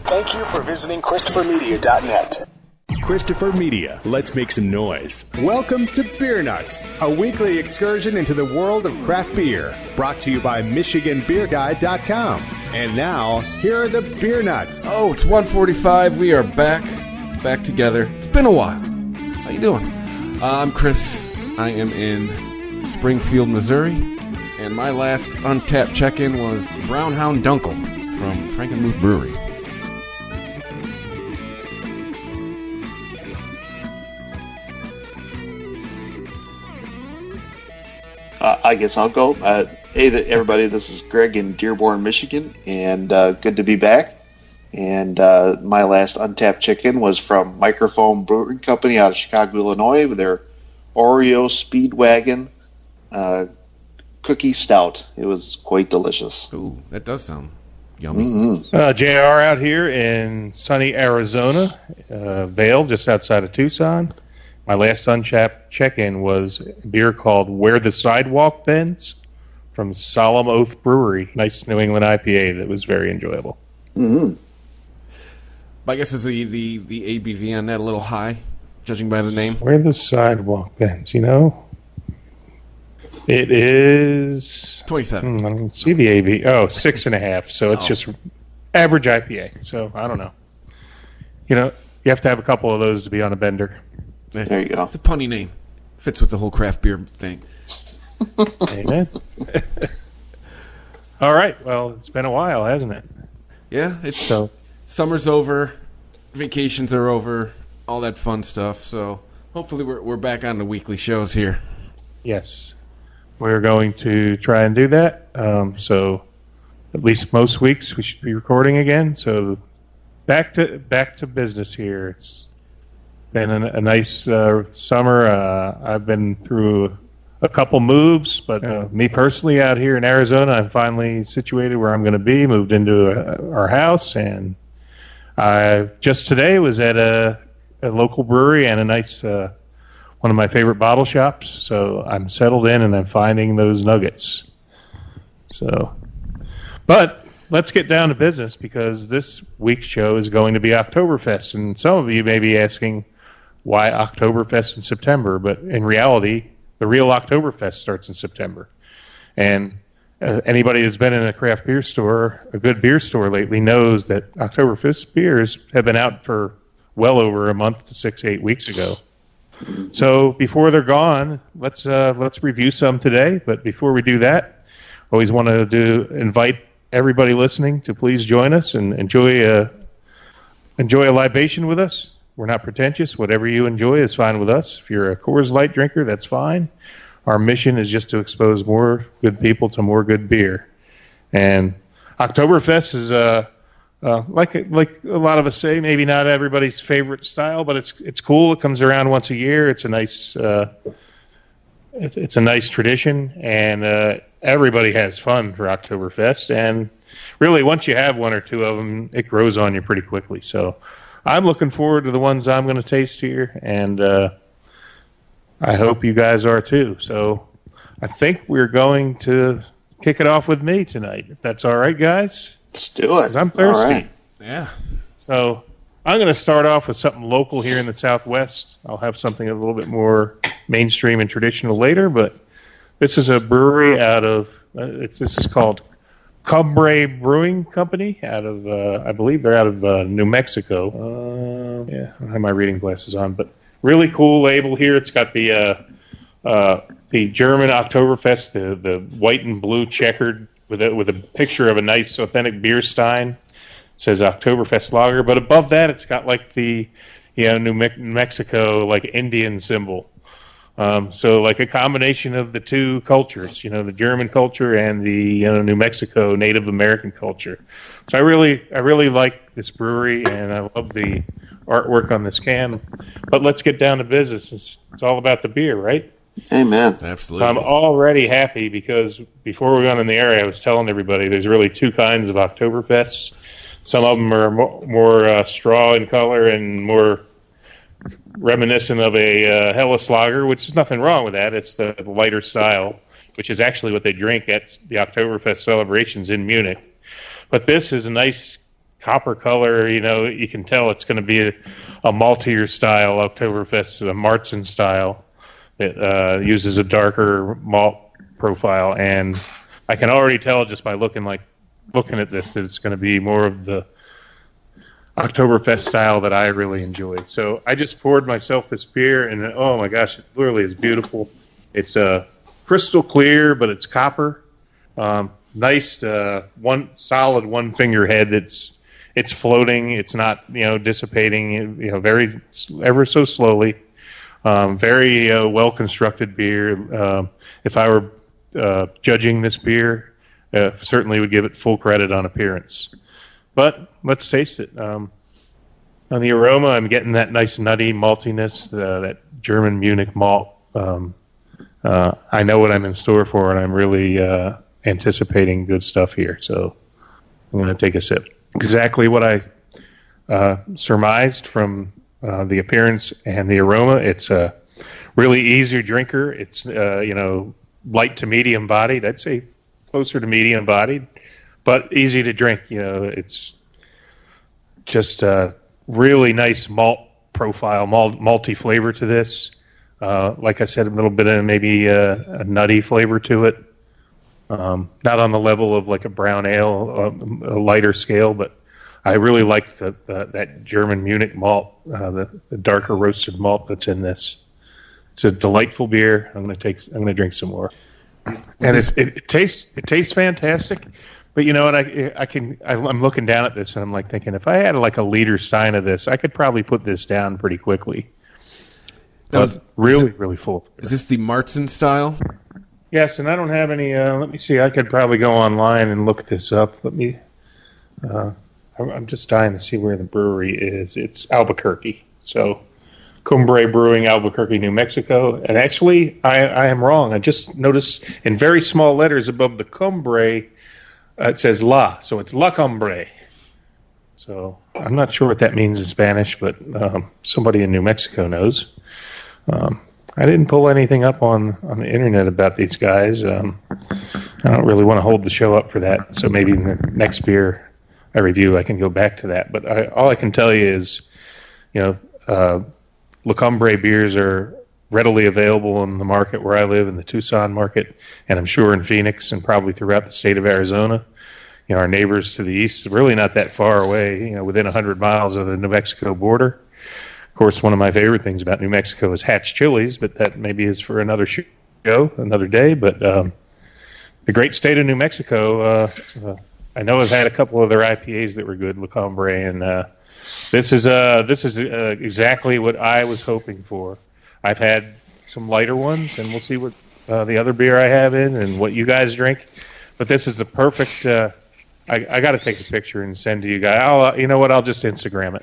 Thank you for visiting ChristopherMedia.net. Christopher Media, let's make some noise. Welcome to Beer Nuts, a weekly excursion into the world of craft beer, brought to you by MichiganBeerGuide.com. And now, here are the Beer Nuts. Oh, it's 1:45. We are back together. It's been a while. How you doing? I'm Chris. I am in Springfield, Missouri, and my last Untapped check-in was Brown Hound Dunkel from Frankenmuth Brewery. I guess I'll go. Hey, everybody, this is Greg in Dearborn, Michigan, and good to be back. And my last Untapped chicken was from Microphone Brewing Company out of Chicago, Illinois, with their Oreo Speedwagon cookie stout. It was quite delicious. Ooh, that does sound yummy. Mm-hmm. JR out here in sunny Arizona, Vail, just outside of Tucson. My last Untapped check-in was a beer called Where the Sidewalk Bends from Solemn Oath Brewery. Nice New England IPA that was very enjoyable. Mm-hmm. I guess is the ABV on that a little high, judging by the name? Where the Sidewalk Bends, you know? It is 27. I don't see the ABV. Oh, 6.5. So it's just average IPA. So I don't know. You know, you have to have a couple of those to be on a bender. There you go. It's a punny name. Fits with the whole craft beer thing. Amen. All right. Well, it's been a while, hasn't it? Yeah. Summer's over. Vacations are over. All that fun stuff. So hopefully we're back on the weekly shows here. Yes. We're going to try and do that. So at least most weeks we should be recording again. So back to business here. It's been a nice summer. I've been through a couple moves, but me personally out here in Arizona, I'm finally situated where I'm going to be, moved into our house, and I just today was at a local brewery and a nice one of my favorite bottle shops, so I'm settled in and I'm finding those nuggets. But let's get down to business, because this week's show is going to be Oktoberfest, and some of you may be asking, why Oktoberfest in September? But in reality, the real Oktoberfest starts in September. And anybody who's been in a craft beer store, a good beer store lately, knows that Oktoberfest beers have been out for well over a month to 6-8 weeks ago. So before they're gone, let's review some today. But before we do that, always want to invite everybody listening to please join us and enjoy a libation with us. We're not pretentious. Whatever you enjoy is fine with us. If you're a Coors Light drinker, that's fine. Our mission is just to expose more good people to more good beer. And Oktoberfest is like a lot of us say, maybe not everybody's favorite style, but it's cool. It comes around once a year. It's a nice it's a nice tradition, and everybody has fun for Oktoberfest. And really, once you have one or two of them, it grows on you pretty quickly. So I'm looking forward to the ones I'm going to taste here, and I hope you guys are too. So I think we're going to kick it off with me tonight, if that's all right, guys. Let's do it. 'Cause I'm thirsty. All right. Yeah. So I'm going to start off with something local here in the Southwest. I'll have something a little bit more mainstream and traditional later, but this is a brewery out of this is called Cumbre Brewing Company out of, I believe they're out of New Mexico. Yeah, I don't have my reading glasses on, but really cool label here. It's got the German Oktoberfest, the white and blue checkered with a picture of a nice authentic beer stein. It says Oktoberfest Lager, but above that it's got like the New Mexico like Indian symbol. So like a combination of the two cultures, the German culture and the New Mexico Native American culture. So I really like this brewery, and I love the artwork on this can. But let's get down to business. It's all about the beer, right? Amen. Absolutely. So I'm already happy, because before we went in the area, I was telling everybody there's really two kinds of Oktoberfests. Some of them are more straw in color and more reminiscent of a Helles Lager, which is nothing wrong with that. It's the lighter style, which is actually what they drink at the Oktoberfest celebrations in Munich. But this is a nice copper color. You can tell it's going to be a maltier style Oktoberfest, a Marzen style. It uses a darker malt profile, and I can already tell just by looking at this that it's going to be more of the Oktoberfest style that I really enjoy. So I just poured myself this beer, and oh my gosh, it literally is beautiful. It's crystal clear, but it's copper. Nice, one solid one finger head. It's floating. It's not dissipating. Very ever so slowly. Very well constructed beer. If I were judging this beer, certainly would give it full credit on appearance. But let's taste it. On the aroma, I'm getting that nice nutty maltiness, that German Munich malt. I know what I'm in store for, and I'm really anticipating good stuff here. So I'm going to take a sip. Exactly what I surmised from the appearance and the aroma. It's a really easy drinker. It's light to medium bodied. I'd say closer to medium bodied, but easy to drink. It's just a really nice malt profile, malty flavor to this. Like I said, a little bit of maybe a nutty flavor to it. Not on the level of like a brown ale, a lighter scale, but I really like that German Munich malt, the darker roasted malt that's in this. It's a delightful beer. I'm going to drink some more. And it tastes fantastic. But you know what? I'm looking down at this and I'm like thinking, if I had like a liter stein of this, I could probably put this down pretty quickly. But really full. Is this the Marzen style? Yes, and I don't have any. Let me see. I could probably go online and look this up. I'm just dying to see where the brewery is. It's Albuquerque. So, Cumbre Brewing, Albuquerque, New Mexico. And actually, I am wrong. I just noticed in very small letters above the Cumbre, it says La. So it's La Cumbre. So I'm not sure what that means in Spanish, but somebody in New Mexico knows. I didn't pull anything up on the internet about these guys. I don't really want to hold the show up for that. So maybe in the next beer I review, I can go back to that. But all I can tell you is, La Cumbre beers are readily available in the market where I live, in the Tucson market, and I'm sure in Phoenix and probably throughout the state of Arizona. Our neighbors to the east, really not that far away, within 100 miles of the New Mexico border. Of course, one of my favorite things about New Mexico is Hatch chilies, but that maybe is for another show, another day. But the great state of New Mexico, I know I've had a couple of their IPAs that were good, La Cumbre, and this is exactly what I was hoping for. I've had some lighter ones, and we'll see what the other beer I have in and what you guys drink. But this is the perfect. I got to take a picture and send to you guys. You know what? I'll just Instagram it,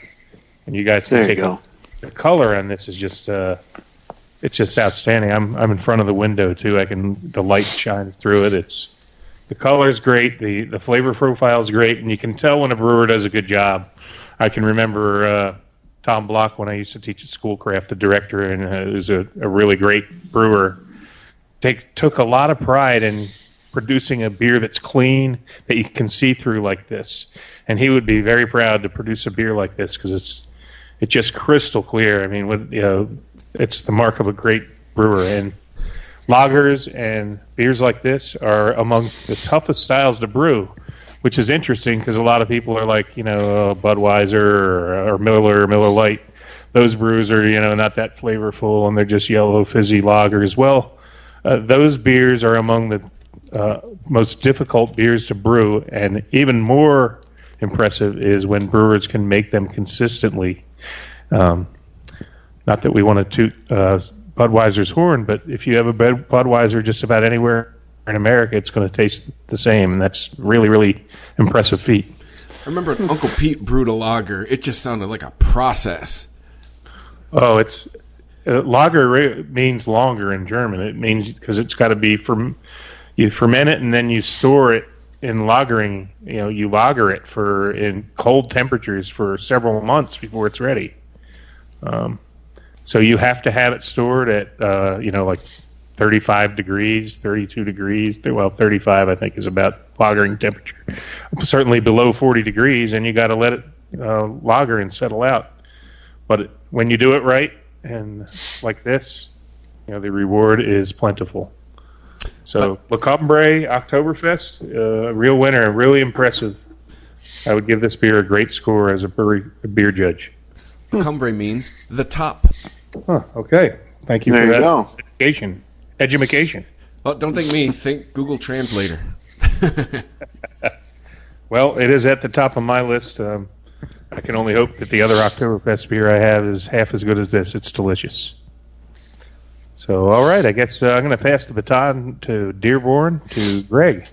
and you guys can take a. The color on this is just it's just outstanding. I'm in front of the window too. The light shines through it. The color is great. The flavor profile is great, and you can tell when a brewer does a good job. I can remember Tom Block when I used to teach at Schoolcraft, the director, and he was a really great brewer. Took a lot of pride in producing a beer that's clean, that you can see through like this, and he would be very proud to produce a beer like this because it's just crystal clear. I mean, it's the mark of a great brewer. And lagers and beers like this are among the toughest styles to brew, which is interesting because a lot of people are like, Budweiser or Miller Lite. Those brews are, not that flavorful, and they're just yellow fizzy lagers. Well, those beers are among the most difficult beers to brew, and even more impressive is when brewers can make them consistently. Not that we want to toot Budweiser's horn, but if you have a Budweiser just about anywhere in America, it's going to taste the same, and that's really, really impressive feat. I remember Uncle Pete brewed a lager. It just sounded like a process. Oh, it's lager means longer in German. It means because it's got to be you ferment it and then you store it in lagering. You lager it in cold temperatures for several months before it's ready. So you have to have it stored at like 35 degrees, 32 degrees. Well, 35 I think is about lagering temperature. Certainly below 40 degrees, and you got to let it lager and settle out. But when you do it right, and like this, the reward is plentiful. So Le Cambrai Oktoberfest, a real winner, really impressive. I would give this beer a great score as a beer judge. Cambrai means the top. Huh, okay. Thank you There for you that go. education. Well, don't think me. Think Google Translator. Well, it is at the top of my list. I can only hope that the other Oktoberfest beer I have is half as good as this. It's delicious. So, all right, I guess I'm going to pass the baton to Dearborn, to Greg.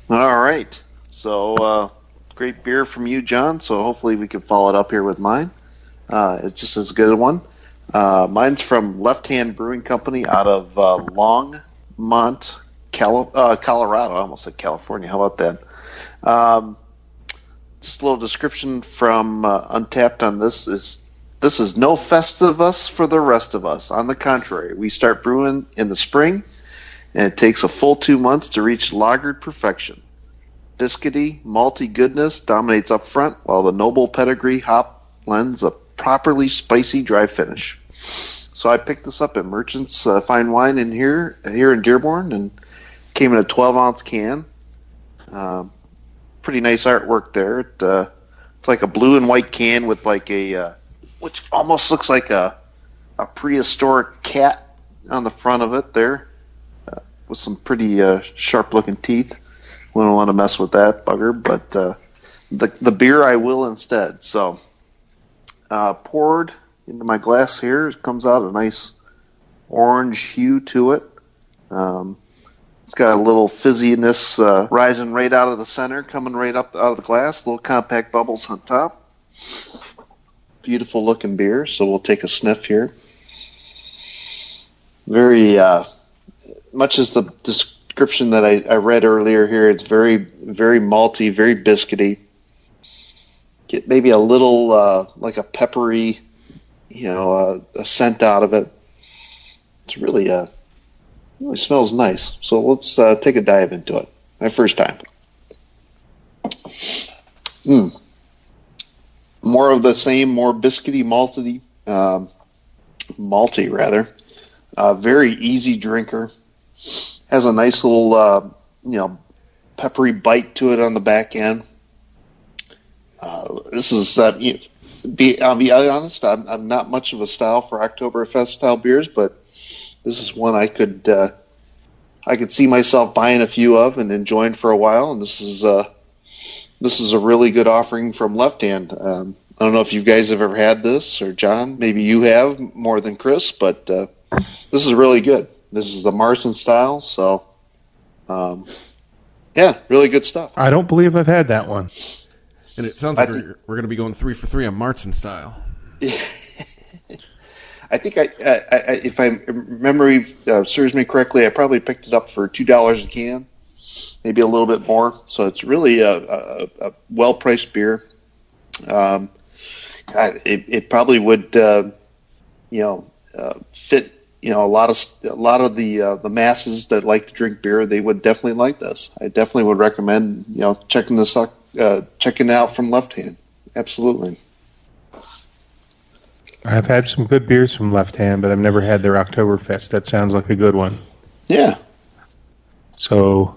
All right. So, great beer from you, John. So hopefully we can follow it up here with mine. It's just as good a one. Mine's from Left Hand Brewing Company out of Longmont, Colorado. I almost said California. How about that? Just a little description from Untapped on this is no Festivus for the rest of us. On the contrary, we start brewing in the spring, and it takes a full 2 months to reach lagered perfection. Biscuity, malty goodness dominates up front, while the noble pedigree hop lends a properly spicy dry finish. So I picked this up at Merchant's Fine Wine in here in Dearborn, and came in a 12-ounce can. Pretty nice artwork there. It's like a blue and white can with like a which almost looks like a prehistoric cat on the front of it there, with some pretty sharp-looking teeth. Wouldn't want to mess with that bugger, but the beer I will instead. So poured into my glass here, it comes out a nice orange hue to it. It's got a little fizziness rising right out of the center, coming right up out of the glass. Little compact bubbles on top. Beautiful looking beer. So we'll take a sniff here. Very much as the description that I read earlier here. It's very, very malty, very biscuity. Get maybe a little like a peppery, a scent out of it. It's really really smells nice. So let's take a dive into it. My first time. More of the same, more biscuity, malty rather. Very easy drinker. Has a nice little, peppery bite to it on the back end. This is, I'll be honest, I'm not much of a style for Oktoberfest style beers, but this is one I could see myself buying a few of and enjoying for a while. And this is a really good offering from Left Hand. I don't know if you guys have ever had this, or John, maybe you have more than Chris, but this is really good. This is the Marson style, so really good stuff. I don't believe I've had that one. And it sounds like we're going to be going 3 for 3 on Marson style. I think if my memory serves me correctly, I probably picked it up for $2 a can, maybe a little bit more. So it's really a well-priced beer. It probably would, fit. A lot of the masses that like to drink beer, they would definitely like this. I definitely would recommend checking this out, checking it out from Left Hand. Absolutely. I've had some good beers from Left Hand, but I've never had their Oktoberfest. That sounds like a good one. Yeah. So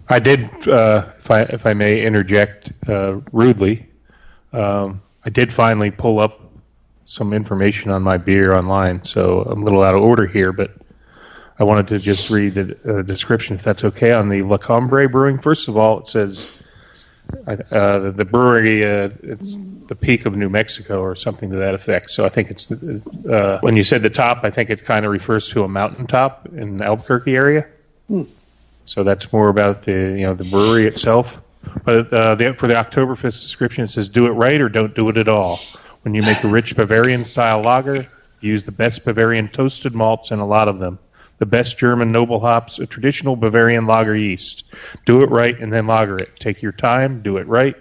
I did, if I may interject rudely, I did finally pull up some information on my beer online, so I'm a little out of order here, but I wanted to just read the description, if that's okay, on the Le Cambrai Brewing. First of all, it says the brewery, it's the peak of New Mexico or something to that effect. So I think it's when you said the top, I think it kind of refers to a mountaintop in the Albuquerque area. So that's more about the brewery itself. But for the Oktoberfest description, it says, "Do it right or don't do it at all. When you make a rich Bavarian-style lager, use the best Bavarian toasted malts and a lot of them. The best German noble hops, a traditional Bavarian lager yeast. Do it right and then lager it. Take your time, do it right.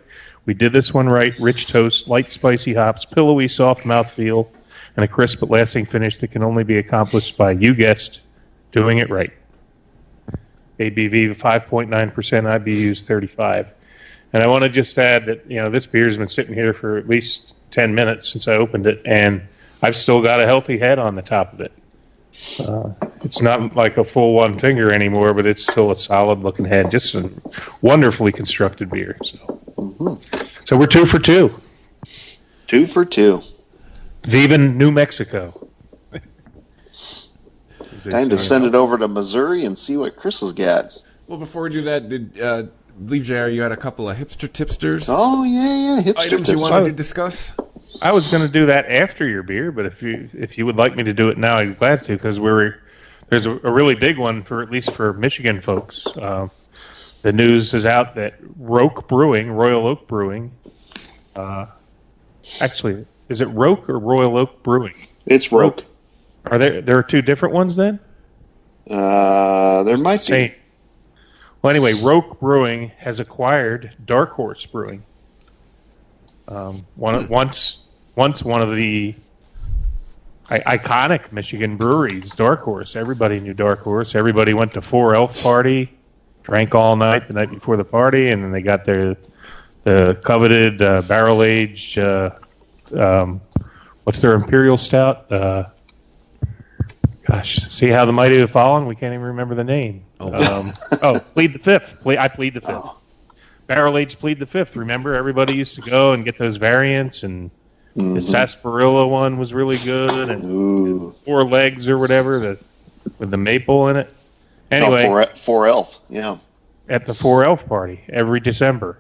We did this one right. Rich toast, light spicy hops, pillowy soft mouthfeel, and a crisp but lasting finish that can only be accomplished by, you guessed, doing it right. ABV 5.9%, IBUs 35. And I want to just add that, this beer has been sitting here for at least 10 minutes since I opened it, and I've still got a healthy head on the top of it. It's not like a full one finger anymore, but it's still a solid looking head. Just a wonderfully constructed beer. So we're 2 for 2. 2 for 2. Viva New Mexico. Time to send it over to Missouri and see what Chris has got. Well, before we do that, believe, JR, you had a couple of hipster tipsters. Oh, yeah, hipster items you wanted to discuss? I was going to do that after your beer, but if you would like me to do it now, I'd be glad to, because there's a really big one, for at least for Michigan folks. The news is out that Royal Oak Brewing, actually, is it Roke or Royal Oak Brewing? It's Roke. Are there are two different ones then? There might be. Well, anyway, Roke Brewing has acquired Dark Horse Brewing. Once one of the iconic Michigan breweries, Dark Horse. Everybody knew Dark Horse. Everybody went to 4 Elf party, drank all night the night before the party, and then they got the coveted barrel aged. What's their Imperial Stout? Gosh, see how the mighty have fallen? We can't even remember the name. Plead the Fifth. I plead the Fifth. Barrel aged Plead the Fifth. Remember, everybody used to go and get those variants, and the sarsaparilla one was really good, and 4 Legs or whatever, with the maple in it. Anyway, 4 Elf, yeah. At the 4 Elf party every December.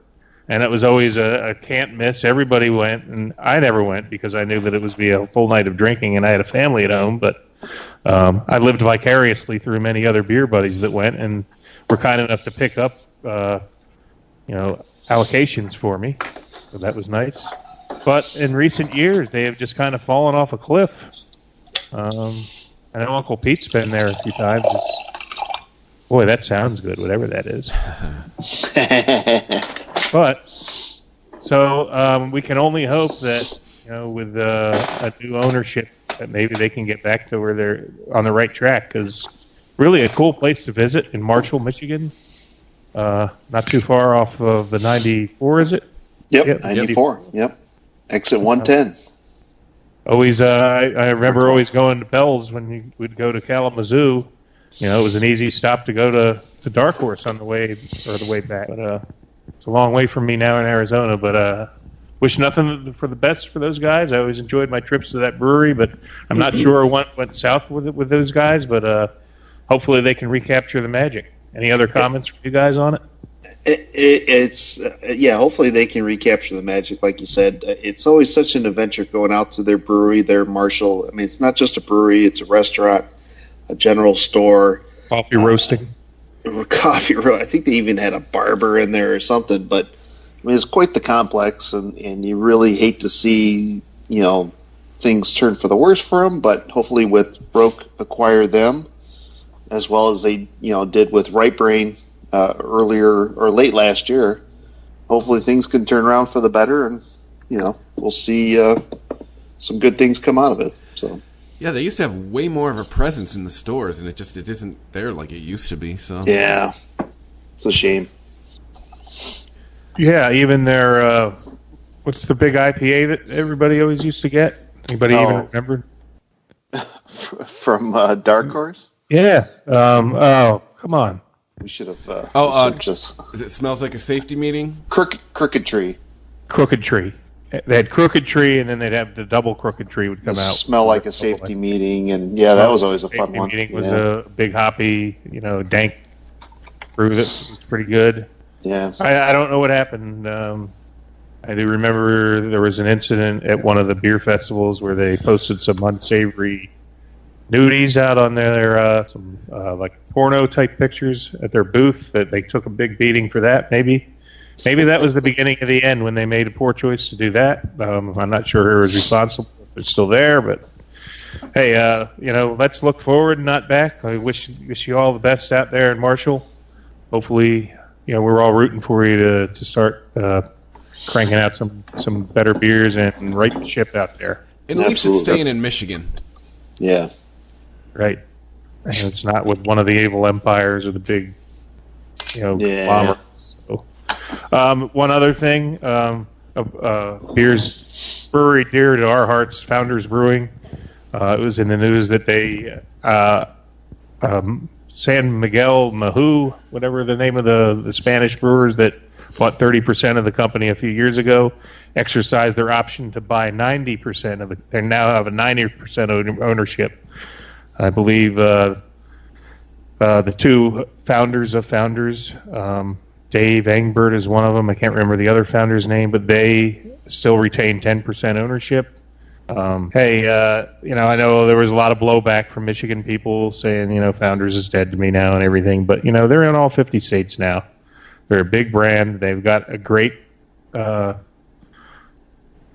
And it was always a can't miss. Everybody went, and I never went because I knew that it was be a full night of drinking, and I had a family at home. But I lived vicariously through many other beer buddies that went, and were kind enough to pick up, allocations for me. So that was nice. But in recent years, they have just kind of fallen off a cliff. I know Uncle Pete's been there a few times. Boy, that sounds good, whatever that is. But so we can only hope that with a new ownership, that maybe they can get back to where they're on the right track. Because really a cool place to visit in Marshall, Michigan. Not too far off of the 94, is it? Yep, 94. Yep, exit 110. Always, I remember always going to Bell's when you would go to Kalamazoo. It was an easy stop to go to Dark Horse on the way back. But it's a long way from me now in Arizona. But wish nothing for the best for those guys. I always enjoyed my trips to that brewery, but I'm not sure what went south with those guys. But hopefully they can recapture the magic. Any other comments from you guys on it? Hopefully they can recapture the magic, like you said. It's always such an adventure going out to their brewery, their Marshall. I mean, it's not just a brewery; it's a restaurant, a general store, coffee roasting. I think they even had a barber in there or something. But I mean, it's quite the complex, and you really hate to see things turn for the worse for them. But hopefully, with Roke acquire them, as well as they did with Right Brain earlier or late last year, hopefully things can turn around for the better, and we'll see some good things come out of it. So yeah, they used to have way more of a presence in the stores, and it isn't there like it used to be. So yeah, it's a shame. Yeah, even their what's the big IPA that everybody always used to get? Anybody even remember? From Dark Horse? Yeah. Come on. We should have. Is it Smells Like a Safety Meeting? Crooked Tree. Crooked Tree. They had Crooked Tree, and then they'd have the double Crooked Tree would come out. Smell Like a Safety Meeting, and that was always a fun one. Meeting was a big hoppy, dank brew that was pretty good. Yeah. I don't know what happened. I do remember there was an incident at one of the beer festivals where they posted some unsavory nudies out on their some like porno type pictures at their booth. That they took a big beating for that. Maybe that was the beginning of the end when they made a poor choice to do that. I'm not sure who was responsible. If it's still there, but hey, let's look forward, not back. I wish you all the best out there in Marshall. Hopefully, we're all rooting for you to start cranking out some better beers and right the ship out there. And at least it's staying in Michigan. Yeah. Right. and it's not with one of the evil empires or the big, conglomerates. So, one other thing, beers brewery dear to our hearts, Founders Brewing. It was in the news that they San Miguel Mahu, whatever the name of the Spanish brewers that bought 30% of the company a few years ago, exercised their option to buy 90% of it. They now have a 90% ownership. I believe the two founders of Founders, Dave Engbert is one of them. I can't remember the other founder's name, but they still retain 10% ownership. I know there was a lot of blowback from Michigan people saying, Founders is dead to me now and everything, but, they're in all 50 states now. They're a big brand. They've got a great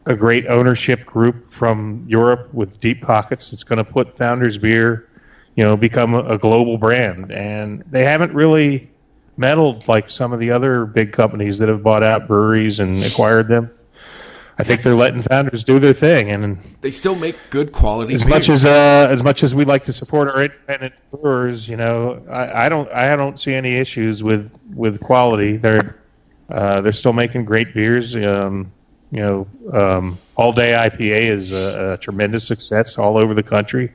ownership group from Europe with deep pockets that's going to put Founders beer, become a global brand. And they haven't really meddled like some of the other big companies that have bought out breweries and acquired them. I think they're letting Founders do their thing, and they still make good quality as beer. As much as we like to support our independent brewers, I don't see any issues with quality. They're still making great beers. All Day IPA is a tremendous success all over the country.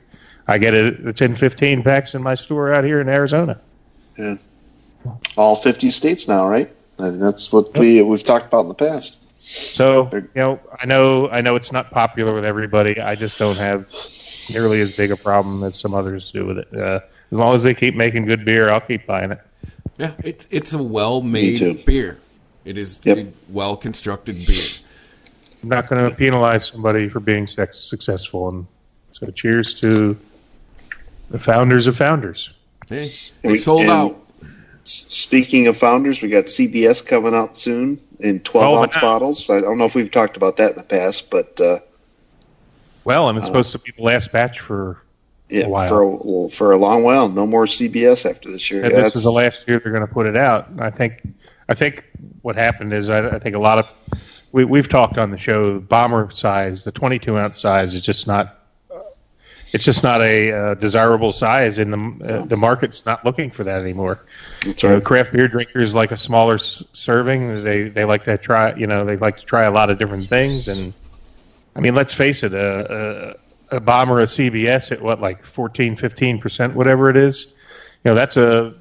I get it. It's in 15 packs in my store out here in Arizona. Yeah, all 50 states now, right? That's what we've talked about in the past. So, I know it's not popular with everybody. I just don't have nearly as big a problem as some others do with it. As long as they keep making good beer, I'll keep buying it. Yeah, it's a well-made beer. It is a well-constructed beer. I'm not going to penalize somebody for being successful. And so cheers to the founders of Founders. Hey, they sold out. Speaking of Founders, we got CBS coming out soon in 12-ounce bottles. I don't know if we've talked about that in the past, but... and it's supposed to be the last batch for a while. For a long while. No more CBS after this year. This is the last year they're going to put it out. And I think what happened is I think a lot of... We've talked on the show, bomber size, the 22-ounce size is just not... It's just not a desirable size, and the market's not looking for that anymore. That's right. Craft beer drinkers like a smaller serving. They like to try. They like to try a lot of different things. And I mean, let's face it, a bomber of CBS at 14-15%, whatever it is. That's a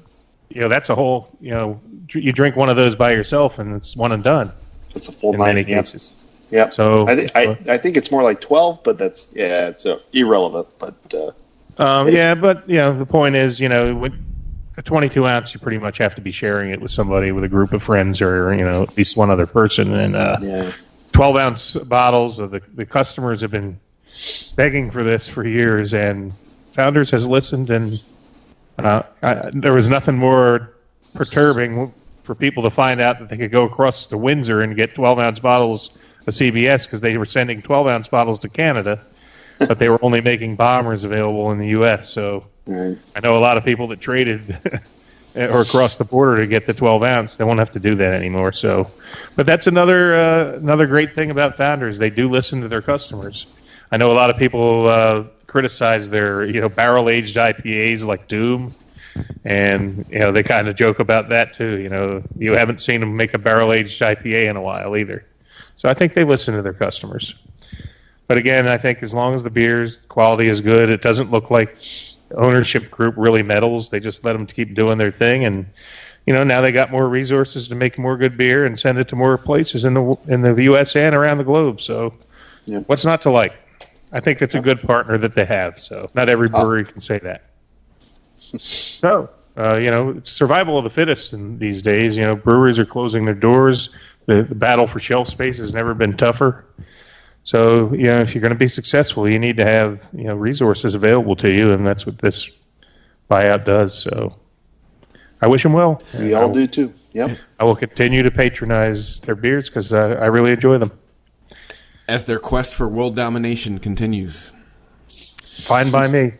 whole. You drink one of those by yourself, and it's one and done. It's a full in many cases. Yeah. So I think it's more like 12, but it's irrelevant. But the point is, with a 22-ounce, you pretty much have to be sharing it with somebody, with a group of friends, or at least one other person. And 12-ounce bottles, the customers have been begging for this for years, and Founders has listened. And there was nothing more perturbing for people to find out that they could go across to Windsor and get 12-ounce bottles of CBS, because they were sending 12-ounce bottles to Canada, but they were only making bombers available in the U.S. So I know a lot of people that traded or across the border to get the 12-ounce. They won't have to do that anymore. So, but that's another great thing about Founders. They do listen to their customers. I know a lot of people criticize their barrel-aged IPAs like Doom, and they kind of joke about that too. You haven't seen them make a barrel-aged IPA in a while either. So I think they listen to their customers. But again, I think as long as the beer's quality is good, it doesn't look like the ownership group really meddles. They just let them keep doing their thing, and now they got more resources to make more good beer and send it to more places in the U.S. and around the globe. So what's not to like? I think it's a good partner that they have. So not every brewery can say that. So it's survival of the fittest in these days. Breweries are closing their doors. The battle for shelf space has never been tougher. So, if you're going to be successful, you need to have, resources available to you, and that's what this buyout does. So I wish them well. We all do too. Yep. I will continue to patronize their beers because I really enjoy them. As their quest for world domination continues. Fine by me.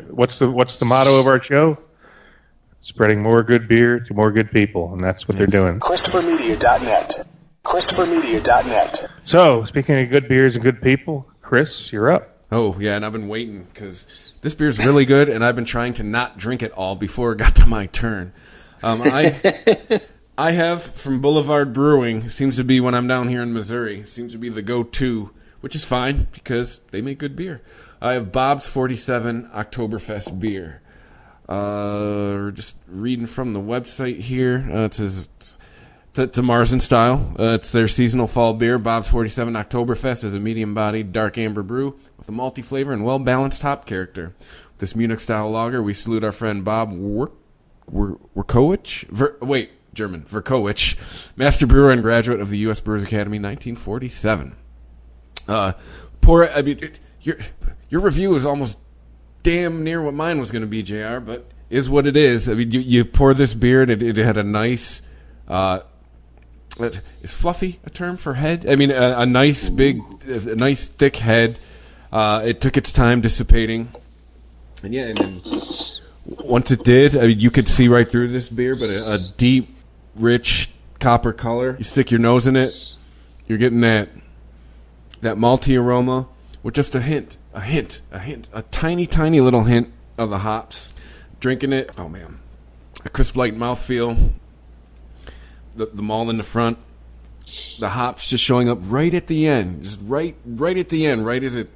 What's the motto of our show? Spreading more good beer to more good people, and that's what they're doing. ChristopherMedia.net. ChristopherMedia.net. So, speaking of good beers and good people, Chris, you're up. Oh, yeah, and I've been waiting because this beer's really good, and I've been trying to not drink it all before it got to my turn. I have from Boulevard Brewing, seems to be when I'm down here in Missouri, seems to be the go-to, which is fine because they make good beer. I have Bob's 47 Oktoberfest beer. Just reading from the website here. It says it's a Marzen style. It's their seasonal fall beer. Bob's 47 Oktoberfest is a medium-bodied dark amber brew with a malty flavor and well-balanced hop character. With this Munich-style lager, we salute our friend Bob Verkowitsch. Verkowitsch, master brewer and graduate of the U.S. Brewers Academy, 1947. Your review is almost damn near what mine was going to be, JR, but is what it is. I mean, you pour this beer, and it had a nice... is fluffy a term for head? I mean, a nice thick head. It took its time dissipating, and then once it did, I mean, you could see right through this beer. But a deep, rich copper color. You stick your nose in it, you're getting that malty aroma with just a tiny, tiny little hint of the hops. Drinking it, oh man, a crisp, light mouthfeel. The malt in the front, the hops just showing up right at the end, just right at the end, right as it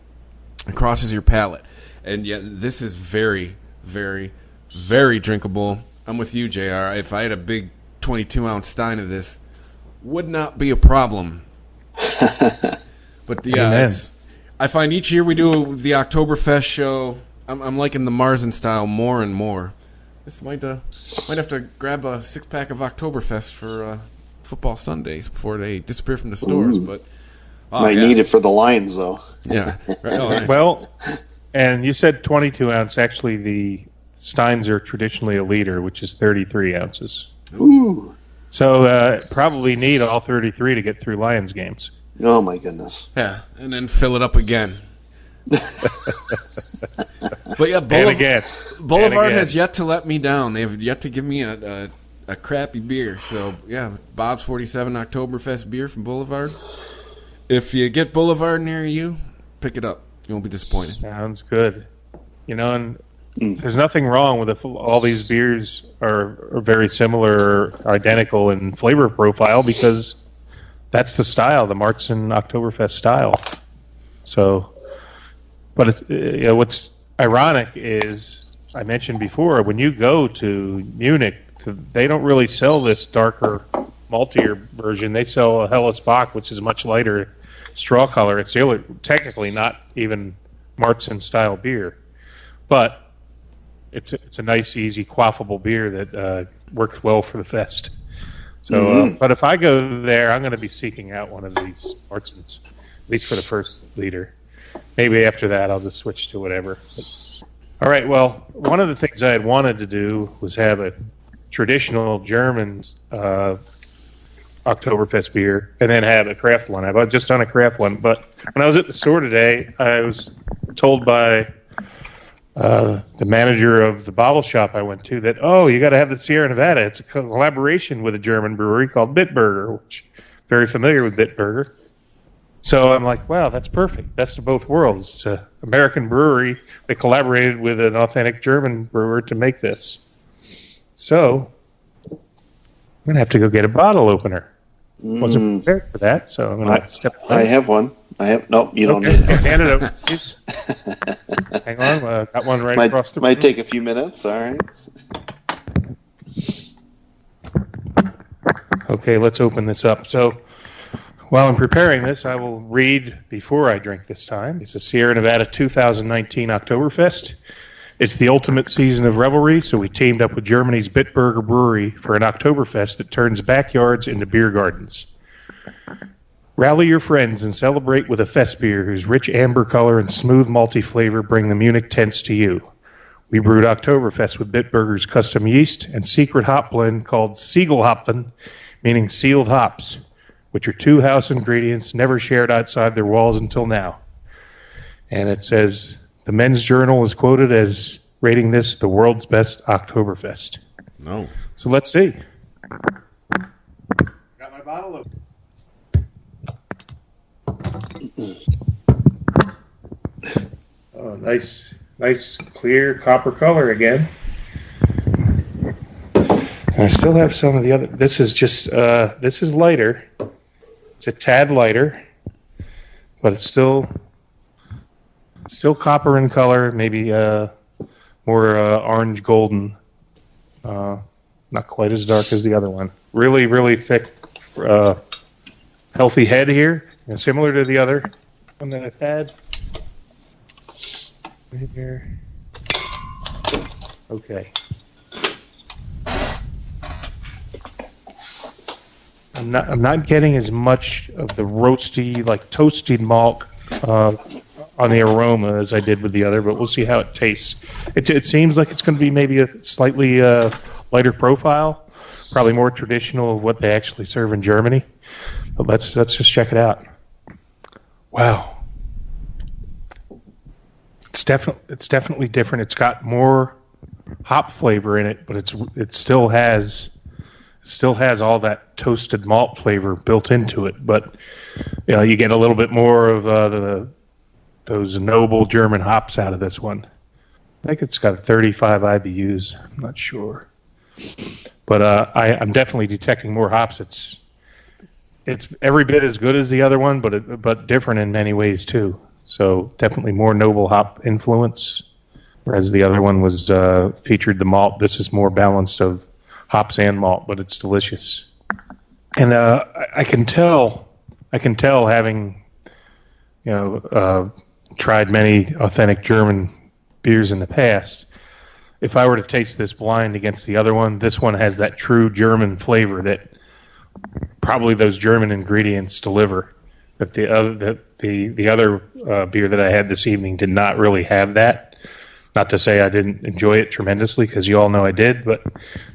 crosses your palate. And yet, this is very, very, very drinkable. I'm with you, JR. If I had a big 22-ounce stein of this, would not be a problem. But yeah, I find each year we do the Oktoberfest show, I'm liking the Marzen style more and more. This might have to grab a 6-pack of Oktoberfest for football Sundays before they disappear from the stores. But need it for the Lions, though. Yeah. Right. Well, and you said 22 ounce. Actually, the steins are traditionally a liter, which is 33 ounces. Ooh. So probably need all 33 to get through Lions games. Oh my goodness. Yeah, and then fill it up again. But yeah, Boulevard has yet to let me down. They've yet to give me a crappy beer. So yeah, Bob's 47 Oktoberfest beer from Boulevard. If you get Boulevard near you, pick it up. You won't be disappointed. Sounds good. And there's nothing wrong with all these beers are very similar, or identical in flavor profile, because that's the style, the Marzen Oktoberfest style. So, but what's ironic is, I mentioned before, when you go to Munich, they don't really sell this darker, maltier version. They sell a Helles Bock, which is a much lighter straw color. It's technically not even Marzen style beer, but it's a nice, easy, quaffable beer that works well for the fest. So, but if I go there, I'm going to be seeking out one of these Marzens, at least for the first liter. Maybe after that, I'll just switch to whatever. All right. Well, one of the things I had wanted to do was have a traditional German Oktoberfest beer, and then have a craft one. I've just done a craft one, but when I was at the store today, I was told by the manager of the bottle shop I went to that, you got to have the Sierra Nevada. It's a collaboration with a German brewery called Bitburger, which I'm very familiar with Bitburger. So I'm like, wow, that's perfect. Best of both worlds. It's an American brewery. They collaborated with an authentic German brewer to make this. So I'm going to have to go get a bottle opener. Wasn't prepared for that, so I'm going to step away. I have one. Nope, you don't need it. Hand it over, please. Hang on, got one right across the room. Might take a few minutes, all right. Okay, let's open this up. So, while I'm preparing this, I will read before I drink this time. It's a Sierra Nevada 2019 Oktoberfest. It's the ultimate season of revelry, so we teamed up with Germany's Bitburger Brewery for an Oktoberfest that turns backyards into beer gardens. Rally your friends and celebrate with a fest beer whose rich amber color and smooth malty flavor bring the Munich tents to you. We brewed Oktoberfest with Bitburger's custom yeast and secret hop blend called Siegelhopfen, meaning sealed hops, which are two house ingredients never shared outside their walls until now. And it says, the Men's Journal is quoted as rating this the world's best Oktoberfest. No. So let's see. Got my bottle open. nice clear copper color again. I still have some of the other. This is just this is lighter. It's a tad lighter, but it's still copper in color. Maybe more orange golden. Not quite as dark as the other one. Really thick, healthy head here, and similar to the other one that I've had. Right here. Okay. I'm not getting as much of the roasty, like toasted malt on the aroma as I did with the other, but we'll see how it tastes. It seems like it's going to be maybe a slightly lighter profile, probably more traditional of what they actually serve in Germany. But let's just check it out. Wow, it's definitely different. It's got more hop flavor in it, but it still has all that toasted malt flavor built into it. But you get a little bit more of those noble German hops out of this one. I think it's got 35 IBUs. I'm not sure, but I'm definitely detecting more hops. It's every bit as good as the other one, but different in many ways too. So definitely more noble hop influence, whereas the other one was featured the malt. This is more balanced of hops and malt, but it's delicious. And I can tell having tried many authentic German beers in the past. If I were to taste this blind against the other one, this one has that true German flavor that probably those German ingredients deliver. But the other beer that I had this evening did not really have that. Not to say I didn't enjoy it tremendously, because you all know I did, but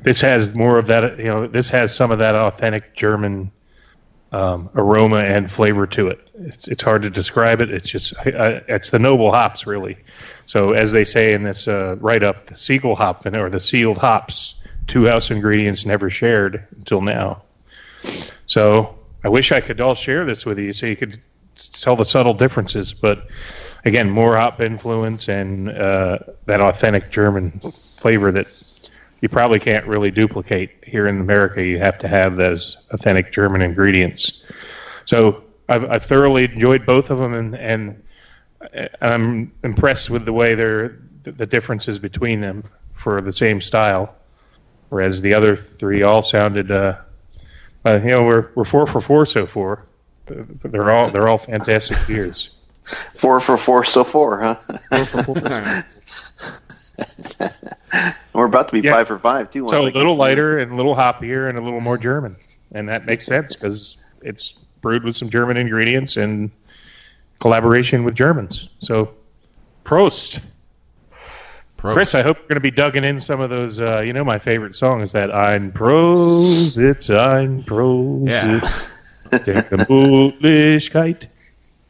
this has more of that. This has some of that authentic German aroma and flavor to it. It's hard to describe it. It's just it's the noble hops, really. So as they say in this write-up, the Siegel hop or the sealed hops, 2 house ingredients never shared until now. So I wish I could all share this with you so you could tell the subtle differences. But again, more hop influence and that authentic German flavor that you probably can't really duplicate here in America. You have to have those authentic German ingredients. So I've thoroughly enjoyed both of them, and I'm impressed with the way the differences between them for the same style. Whereas the other 3 all sounded, we're 4 for 4 so far. They're all fantastic beers. 4 for 4 so far, huh? 4 for 4. We're about to be 5 for 5 too. So a little lighter and a little hoppier and a little more German, and that makes sense because it's brewed with some German ingredients and collaboration with Germans. So, Prost. Chris, I hope you're going to be dugging in some of those. My favorite song is that Ein Prosit, Ein Prosit, der Gemütlichkeit.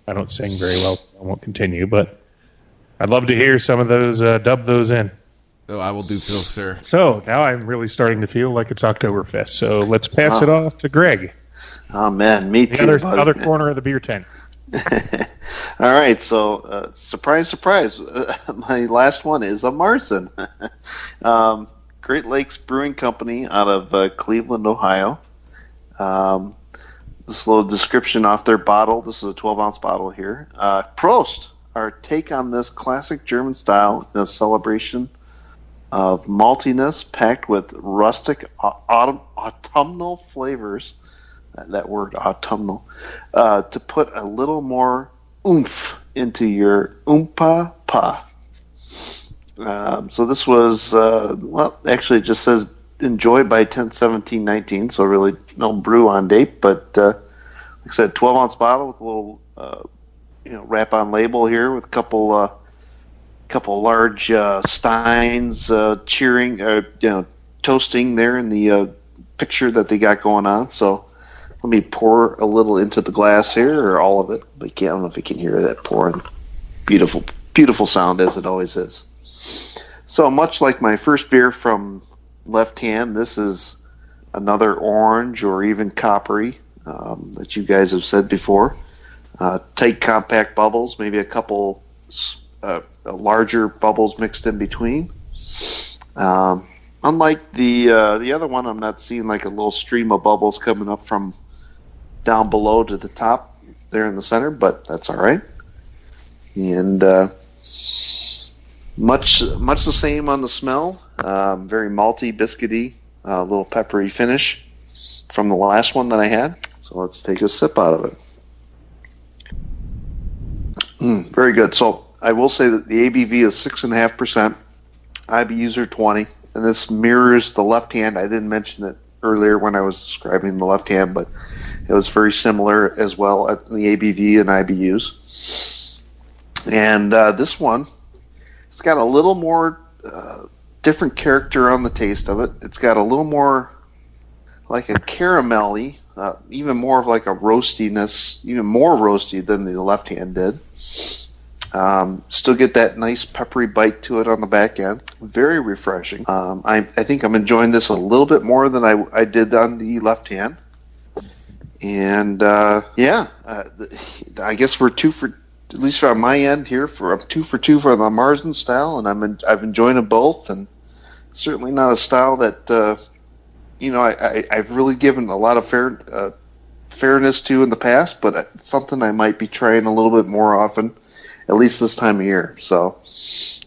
I don't sing very well, so I won't continue, but I'd love to hear some of those, dub those in. Oh, I will do so, sir. So now I'm really starting to feel like it's Oktoberfest. So let's pass it off to Greg. Oh, man, me too. The other corner of the beer tent. All right, so surprise, surprise. My last one is a Marzen. Great Lakes Brewing Company out of Cleveland, Ohio. This little description off their bottle. This is a 12-ounce bottle here. Prost, our take on this classic German style in a celebration of maltiness packed with rustic autumnal flavors. That word, autumnal, to put a little more oomph into your oompa pa. So this was, actually it just says enjoyed by 10/17/19, so really no brew on date, but like I said, 12-ounce bottle with a little, wrap-on label here with a couple large steins cheering, toasting there in the picture that they got going on. So let me pour a little into the glass here, or all of it. But I don't know if you can hear that pouring. Beautiful, beautiful sound, as it always is. So much like my first beer from Left Hand, this is another orange or even coppery that you guys have said before. Tight, compact bubbles, maybe a couple larger bubbles mixed in between. Unlike the other one, I'm not seeing like a little stream of bubbles coming up from down below to the top there in the center, but that's all right. And much the same on the smell. Very malty, biscuity, a little peppery finish from the last one that I had. So let's take a sip out of it. Very good. So I will say that the ABV is 6.5%. IBUs are 20, and this mirrors the left hand. I didn't mention it earlier when I was describing the left hand, but it was very similar as well at the ABV and IBUs. And this one, it's got a little more different character on the taste of it. It's got a little more like a caramelly, even more of like a roastiness, even more roasty than the left hand did. Still get that nice peppery bite to it on the back end. Very refreshing. I think I'm enjoying this a little bit more than I did on the left hand. And I guess we're two for, at least on my end here, I'm 2 for 2 for the Marzen style, and I've enjoyed them both. And certainly not a style that I've really given a lot of fairness to in the past, but something I might be trying a little bit more often. At least this time of year. So,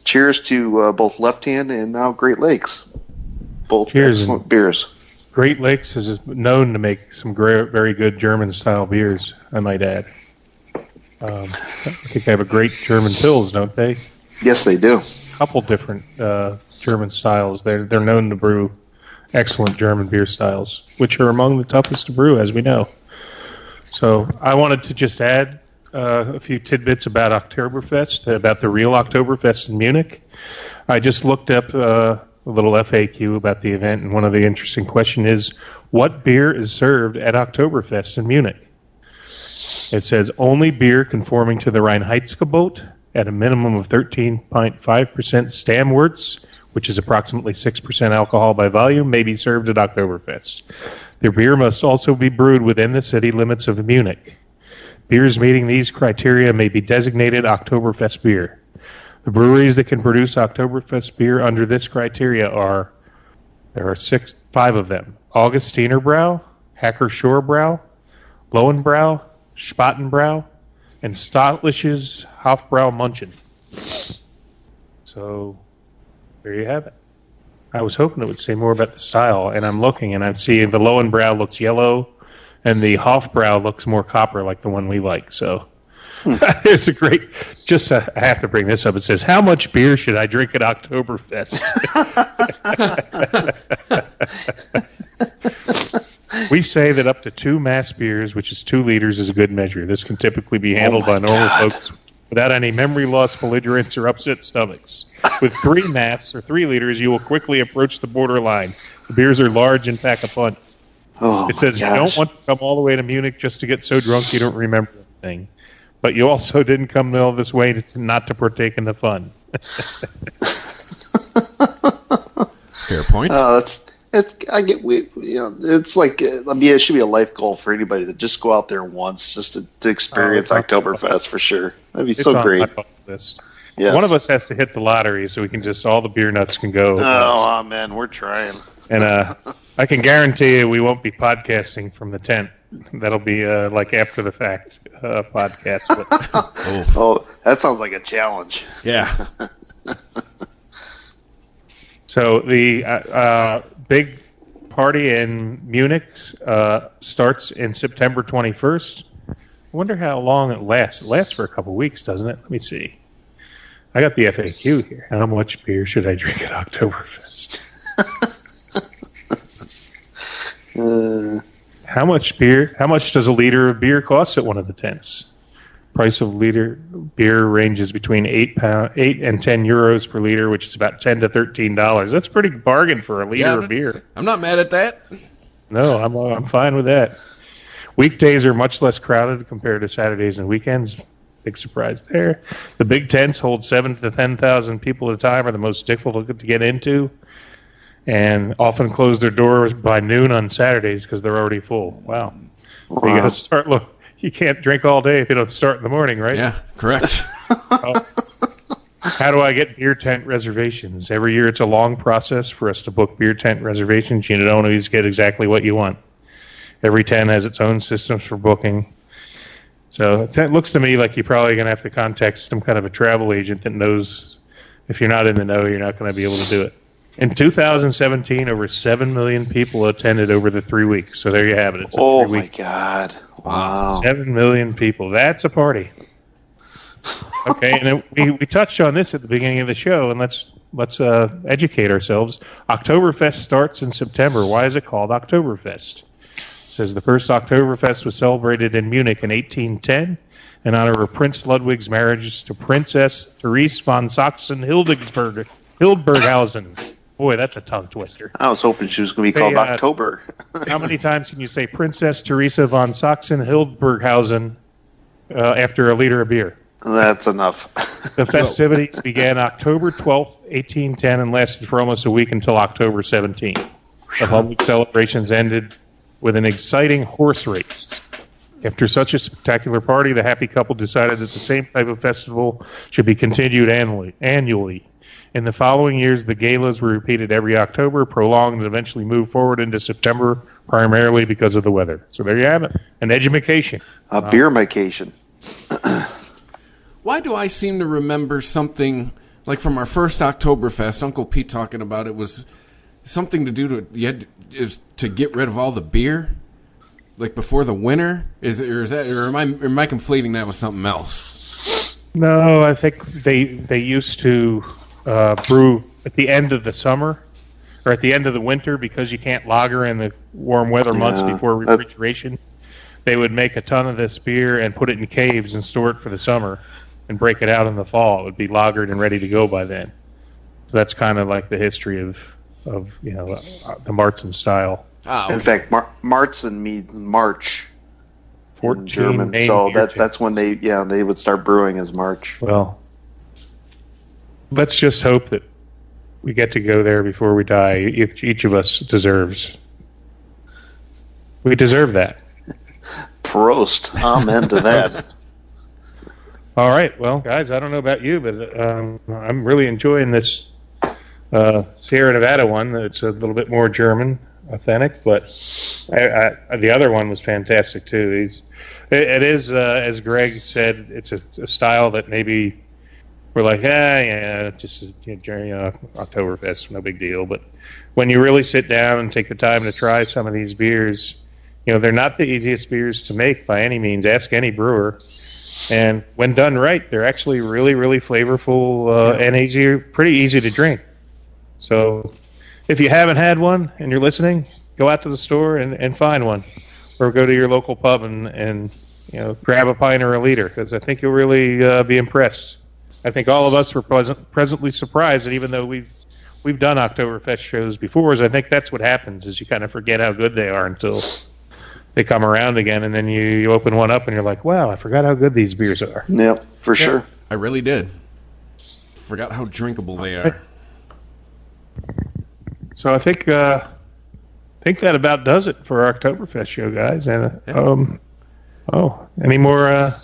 cheers to both Left Hand and now Great Lakes. Both excellent beers. Great Lakes is known to make some very good German-style beers, I might add. I think they have a great German Pils, don't they? Yes, they do. A couple different German styles. They're known to brew excellent German beer styles, which are among the toughest to brew, as we know. So, I wanted to just add a few tidbits about Oktoberfest, about the real Oktoberfest in Munich. I just looked up a little FAQ about the event, and one of the interesting questions is, what beer is served at Oktoberfest in Munich? It says, only beer conforming to the Reinheitsgebot at a minimum of 13.5% Stammwurz, which is approximately 6% alcohol by volume, may be served at Oktoberfest. The beer must also be brewed within the city limits of Munich. Beers meeting these criteria may be designated Oktoberfest beer. The breweries that can produce Oktoberfest beer under this criteria there are 5 of them: Augustiner Brau, Hacker Shore Brau, Lohenbrau, Spattenbrau, and Stattliches Hofbrau Munchen. So, there you have it. I was hoping it would say more about the style, and I'm looking, and I'm seeing the Lohenbrau looks yellow, and the Hofbrau looks more copper, like the one we like. So it's a great. I have to bring this up. It says, "How much beer should I drink at Oktoberfest?" We say that up to 2 mass beers, which is 2 liters, is a good measure. This can typically be handled by normal folks without any memory loss, belligerence, or upset stomachs. With 3 mass or 3 liters, you will quickly approach the borderline. The beers are large and pack a punch. It says you don't want to come all the way to Munich just to get so drunk you don't remember anything. But you also didn't come all this way not to partake in the fun. Fair point. It's like it should be a life goal for anybody to just go out there once just to experience Oktoberfest for sure. That'd be so great. My list. Yes. One of us has to hit the lottery so we can all the beer nuts can go. Oh man, we're trying. And I can guarantee you we won't be podcasting from the tent. That'll be like after the fact podcast. But, oh, that sounds like a challenge. Yeah. So the big party in Munich starts in September 21st. I wonder how long it lasts. It lasts for a couple weeks, doesn't it? Let me see. I got the FAQ here. How much beer should I drink at Oktoberfest? How much does a liter of beer cost at one of the tents? Price of liter beer ranges between 8 and 10 euros per liter, which is about $10 to $13. That's a pretty bargain for a liter of beer. I'm not mad at that. No, I'm fine with that. Weekdays are much less crowded compared to Saturdays and weekends. Big surprise there. The big tents hold 7,000 to 10,000 people at a time, are the most difficult to get into, and often close their doors by noon on Saturdays because they're already full. Wow. You got to start. Look, you can't drink all day if you don't start in the morning, right? Yeah, correct. How do I get beer tent reservations? Every year it's a long process for us to book beer tent reservations. You don't always get exactly what you want. Every tent has its own systems for booking. So it looks to me like you're probably going to have to contact some kind of a travel agent that knows if you're not in the know, you're not going to be able to do it. In 2017, over 7 million people attended over the 3 weeks. So there you have it. It's oh, my God. Wow. 7 million people. That's a party. Okay, and we touched on this at the beginning of the show, and let's educate ourselves. Oktoberfest starts in September. Why is it called Oktoberfest? It says the first Oktoberfest was celebrated in Munich in 1810 in honor of Prince Ludwig's marriage to Princess Therese von Hildburghausen. Boy, that's a tongue twister. I was hoping she was going to be called October. How many times can you say Princess Teresa von Sachsen-Hildburghausen after a liter of beer? That's enough. The festivities began October 12th, 1810, and lasted for almost a week until October 17th. The public celebrations ended with an exciting horse race. After such a spectacular party, the happy couple decided that the same type of festival should be continued annually. In the following years, the galas were repeated every October, prolonged, and eventually moved forward into September, primarily because of the weather. So there you have it, an edumacation. A beer-macation. Why do I seem to remember something like from our first Oktoberfest, Uncle Pete talking about it was something to do to get rid of all the beer, like before the winter? Or am I conflating that with something else? No, I think they used to brew at the end of the summer or at the end of the winter because you can't lager in the warm weather months before refrigeration. They would make a ton of this beer and put it in caves and store it for the summer and break it out in the fall. It would be lagered and ready to go by then. So that's kind of like the history of the Marzen style. Ah, okay. In fact, Marzen means March in German. So that's when they would start brewing as March. Well, let's just hope that we get to go there before we die. Each of us deserves. We deserve that. Prost. Amen to that. All right. Well, guys, I don't know about you, but I'm really enjoying this Sierra Nevada one. It's a little bit more German, authentic, but the other one was fantastic, too. It is, as Greg said, it's a style that maybe we're like, just during Oktoberfest, no big deal. But when you really sit down and take the time to try some of these beers, they're not the easiest beers to make by any means. Ask any brewer. And when done right, they're actually really, really flavorful and pretty easy to drink. So if you haven't had one and you're listening, go out to the store and find one. Or go to your local pub and grab a pint or a liter, because I think you'll really be impressed. I think all of us were pleasantly surprised that even though we've done Oktoberfest shows before, I think that's what happens is you kind of forget how good they are until they come around again, and then you open one up and you're like, wow, I forgot how good these beers are. Yep, for sure. I really did. Forgot how drinkable they are. So I think that about does it for our Oktoberfest show, guys. And any more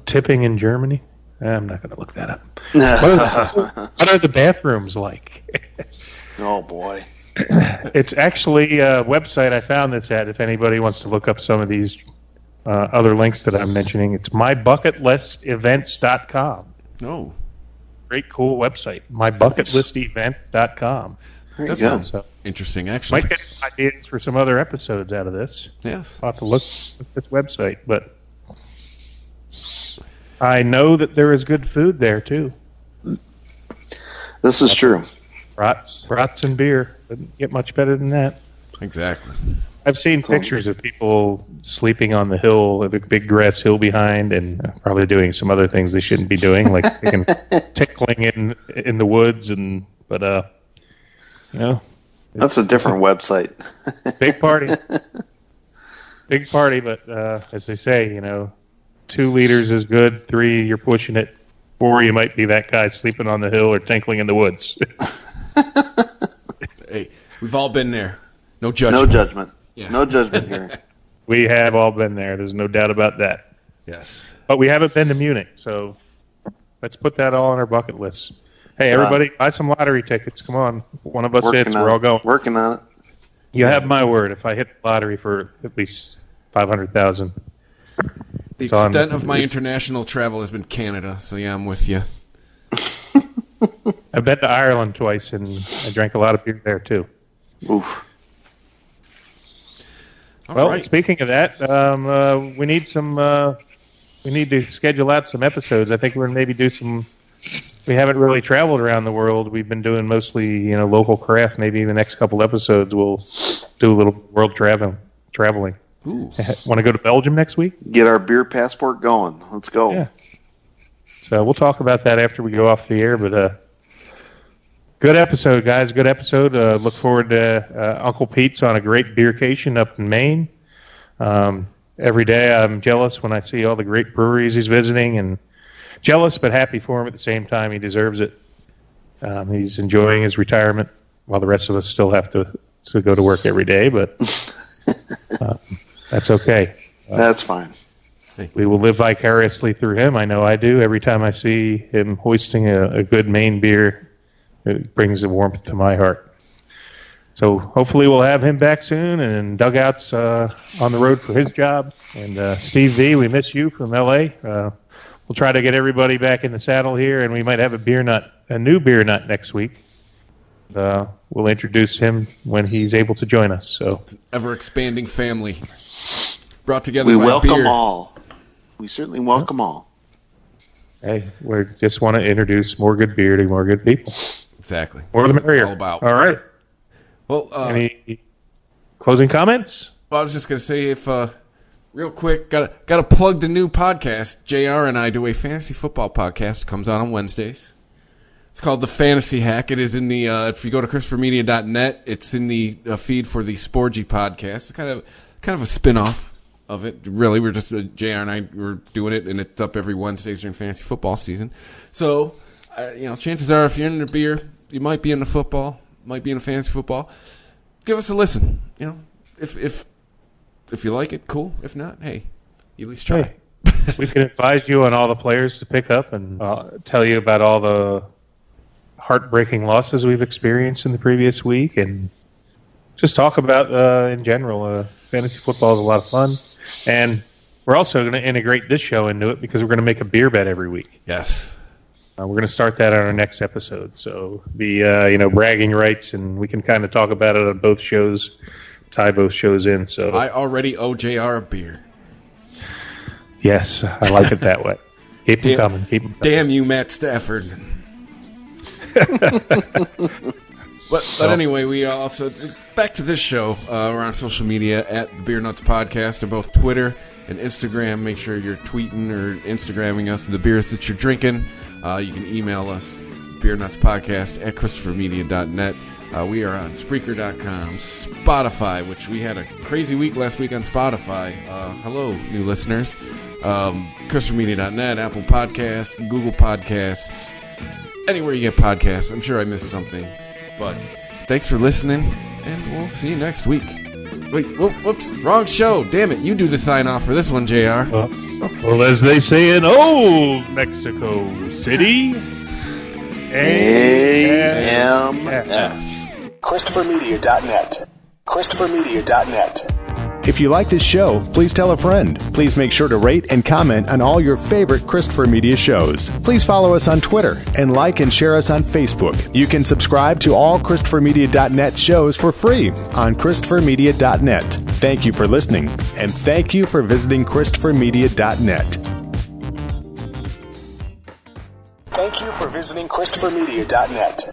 tipping in Germany? I'm not going to look that up. What are the bathrooms like? Oh, boy. It's actually a website I found that's at, if anybody wants to look up some of these other links that I'm mentioning. It's mybucketlistevents.com. Oh. Great, cool website. mybucketlistevents.com. That sounds interesting, actually. Might get some ideas for some other episodes out of this. Yes. I'll have to look at this website, but I know that there is good food there, too. This is true. Brats and beer. Doesn't get much better than that. Exactly. I've seen pictures of people sleeping on the hill, the big grass hill behind, and probably doing some other things they shouldn't be doing, like tickling in the woods. That's a different website. Big party, but as they say, 2 liters is good. 3, you're pushing it. 4, you might be that guy sleeping on the hill or tinkling in the woods. Hey, we've all been there. No judgment. No judgment. Yeah. No judgment here. We have all been there. There's no doubt about that. Yes. But we haven't been to Munich, so Let's put that all on our bucket list. Hey, everybody, buy some lottery tickets. Come on. One of us hits, we're all going. Working on it. You have my word. If I hit the lottery for at least 500,000. The extent of my international travel has been Canada, so yeah, I'm with you. I've been to Ireland twice, and I drank a lot of beer there, too. Oof. All right. Speaking of that, we need we need to schedule out some episodes. I think we're going to maybe do some. We haven't really traveled around the world. We've been doing mostly, local craft. Maybe the next couple episodes we'll do a little world traveling. Ooh. Want to go to Belgium next week? Get our beer passport going. Let's go. Yeah. So we'll talk about that after we go off the air. But good episode, guys. Good episode. Look forward to Uncle Pete's on a great beercation up in Maine. Every day I'm jealous when I see all the great breweries he's visiting, and jealous but happy for him at the same time. He deserves it. He's enjoying his retirement while the rest of us still have to go to work every day, but that's okay. That's fine. We will live vicariously through him. I know I do. Every time I see him hoisting a good Maine beer, it brings a warmth to my heart. So hopefully we'll have him back soon, and Dugout's on the road for his job. And Steve V, we miss you from L.A. We'll try to get everybody back in the saddle here, and we might have a new beer nut next week. We'll introduce him when he's able to join us. So, it's an ever-expanding family brought together we by welcome beer. all. We certainly welcome all. Hey, we just want to introduce more good beer to more good people. Exactly. More the That's what merrier. it's all about. All right. Well, any closing comments? Well, I was just going to say, if real quick, got to plug the new podcast. JR and I do a fantasy football podcast. It comes out on Wednesdays. It's called The Fantasy Hack. It is in the, if you go to ChristopherMedia.net, it's in the feed for the Sporgy podcast. It's kind of a spin-off of it. Really, we're just, JR and I were doing it, and it's up every Wednesdays during fantasy football season. So, chances are if you're into beer, you might be into football, might be into fantasy football. Give us a listen. If you like it, cool. If not, hey, you at least try. Hey, we can advise you on all the players to pick up and tell you about all the heartbreaking losses we've experienced in the previous week, and just talk about, in general, fantasy football is a lot of fun. And we're also going to integrate this show into it because we're going to make a beer bet every week. Yes. We're going to start that on our next episode. So the bragging rights, and we can kind of talk about it on both shows, tie both shows in. So I already owe JR a beer. Yes, I like it that way. Keep them coming. Keep them coming. Damn you, Matt Stafford. But anyway, we also back to this show. We're on social media at the Beer Nuts Podcast on both Twitter and Instagram. Make sure you're tweeting or Instagramming us the beers that you're drinking. You can email us beernutspodcast at ChristopherMedia.net. We are on Spreaker.com, Spotify, which we had a crazy week last week on Spotify. Hello, new listeners. ChristopherMedia.net, Apple Podcasts, Google Podcasts, anywhere you get podcasts. I'm sure I missed something. But thanks for listening, and we'll see you next week. Wait, whoops, wrong show. Damn it, you do the sign-off for this one, JR. Well, as they say in old Mexico City, AMF. ChristopherMedia.net. ChristopherMedia.net. If you like this show, please tell a friend. Please make sure to rate and comment on all your favorite Christopher Media shows. Please follow us on Twitter and like and share us on Facebook. You can subscribe to all ChristopherMedia.net shows for free on ChristopherMedia.net. Thank you for listening, and thank you for visiting ChristopherMedia.net. Thank you for visiting ChristopherMedia.net.